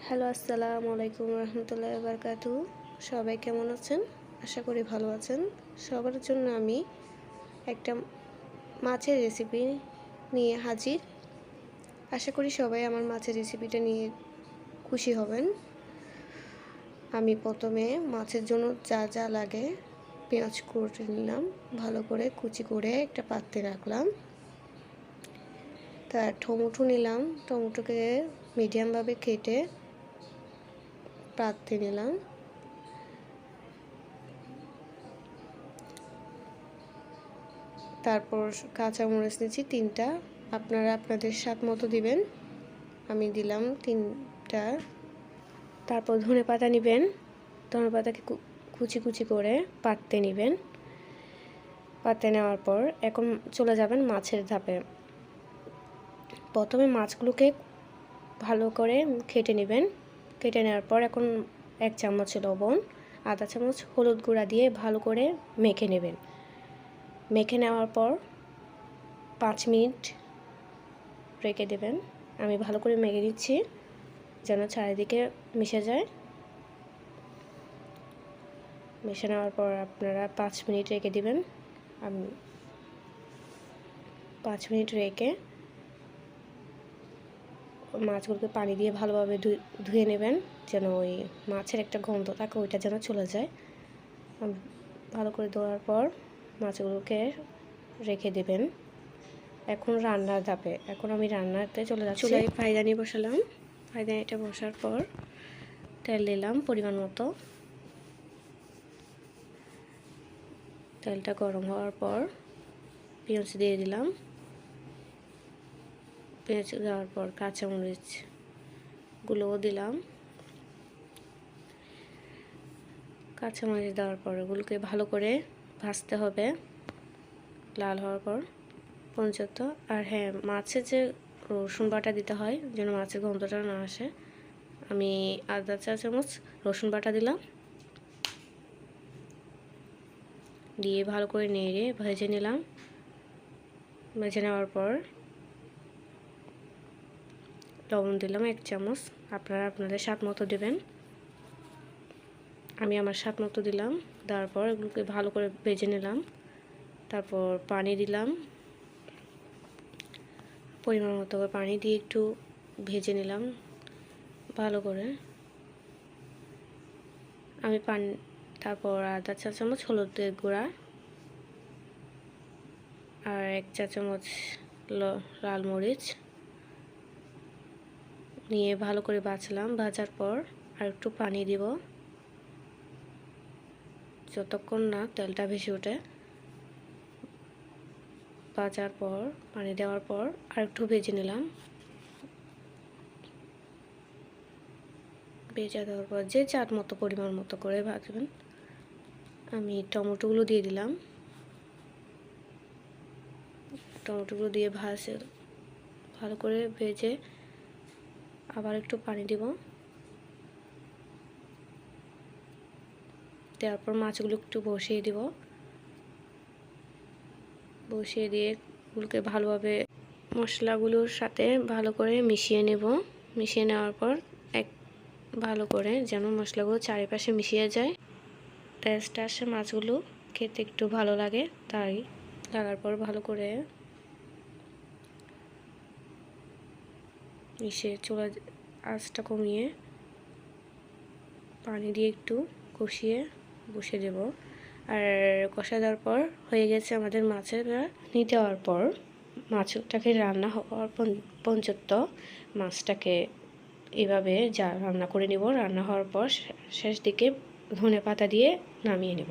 Hello, আসসালামু আলাইকুম রহমতুল্লাহি ওয়া বারাকাতুহু। সবাই কেমন আছেন? আশা করি ভালো আছেন। সবার জন্য আমি একটা মাছের রেসিপি নিয়ে হাজির। আশা করি সবাই আমার মাছের রেসিপিটা নিয়ে খুশি হবেন। আমি প্রথমে মাছের জন্য যা যা লাগে পেঁয়াজ কুটে নিলাম, ভালো করে কুচি করে একটা পাত্রে রাখলাম। টমেটো নিলাম, টমেটোকে মিডিয়ামভাবে কেটে পাত্রে নিলাম। তারপর কাঁচামরিচ নিচ্ছি 3টা, আপনারা আপনাদের স্বাদ মতো দিবেন। আমি দিলাম 3টা। তারপর ধনেপাতা নেবেন, ধনেপাতাকে কুচি কুচি করে পাততে নেবেন। পাততে নেওয়ার পর এখন চলে যাবেন মাছের ধাপে। প্রথমে মাছগুলোকে ভালো করে কেটে নেবেন। কেটে নেওয়ার পর এখন 1 চামচ লবণ, আধা চামচ হলুদ গুঁড়া দিয়ে ভালো করে মেখে নেবেন। মেখে নেওয়ার পর 5 মিনিট রেখে দেবেন। আমি ভালো করে মেখে দিচ্ছি যেন চারিদিকে মিশে যায়। মিশে নেওয়ার পর আপনারা 5 মিনিট রেখে দিবেন। আমি 5 মিনিট রেখে মাছগুলোকে পানি দিয়ে ভালোভাবে ধুয়ে নেবেন, যেন ওই মাছের একটা গন্ধ থাকে ওইটা যেন চলে যায়। ভালো করে ধোয়ার পর মাছগুলোকে রেখে দেবেন। এখন রান্নার ধাপে। এখন আমি রান্নাতে চলে যাচ্ছি। চুলায় পায়দানি বসালাম। পায়দানিটা বসার পর তেল দিলাম পরিমাণ মতো। তেলটা গরম হওয়ার পর পেঁয়াজ দিয়ে দিলাম। পেঁয়াজ দেওয়ার পর কাঁচামরিচগুলোও দিলাম। কাঁচামরিচ দেওয়ার পর এগুলোকে ভালো করে ভাজতে হবে লাল হওয়ার পর পর্যন্ত। আর হ্যাঁ, মাছের যে রসুন বাটা দিতে হয় যেন মাছের গন্ধটা না আসে, আমি আধা চা চামচ রসুন বাটা দিলাম। দিয়ে ভালো করে নেড়ে ভেজে নিলাম। ভেজে নেওয়ার পর লবণ দিলাম 1 চামচ, আপনারা আপনাদের স্বাদ মতো দেবেন। আমি আমার স্বাদ মতো দিলাম। দেওয়ার পর এগুলোকে ভালো করে ভেজে নিলাম। তারপর পানি দিলাম, পরিমাণ মতো পানি দিয়ে একটু ভেজে নিলাম ভালো করে। আমি তারপর আধা চা চামচ হলুদের গুঁড়া আর 1 চা চামচ লাল মরিচ নিয়ে ভালো করে ভাজলাম। ভাজার পর আর একটু পানি দিব যতক্ষণ না তেলটা ভেসে ওঠে। ভাজার পর পানি দেওয়ার পর আর একটু ভেজে নিলাম। ভেজে দেওয়ার পর যে চাট মতো পরিমাণ মতো করে ভাজবেন। আমি টমেটোগুলো দিয়ে দিলাম। টমেটোগুলো দিয়ে ভালো করে ভেজে আবার একটু পানি দিব। দেওয়ার পর মাছগুলো একটু বসিয়ে দিব। বসিয়ে দিয়ে এগুলোকে ভালোভাবে মশলাগুলোর সাথে ভালো করে মিশিয়ে নেব। মিশিয়ে নেওয়ার পর ভালো করে যেন মশলাগুলো চারিপাশে মিশিয়ে যায়, টেস্ট আসে, মাছগুলো খেতে একটু ভালো লাগে। তাই লাগার পর ভালো করে মিশিয়ে চুলা আঁচটা কমিয়ে পানি দিয়ে একটু কষিয়ে বসিয়ে দেব। আর কষা দেওয়ার পর হয়ে গেছে আমাদের মাছের নিতে হওয়ার পর মাছটাকে রান্না হওয়ার পর্যন্ত মাছটাকে এভাবে রান্না করে নিব। রান্না হওয়ার পর শেষ দিকে ধনেপাতা দিয়ে নামিয়ে নেব।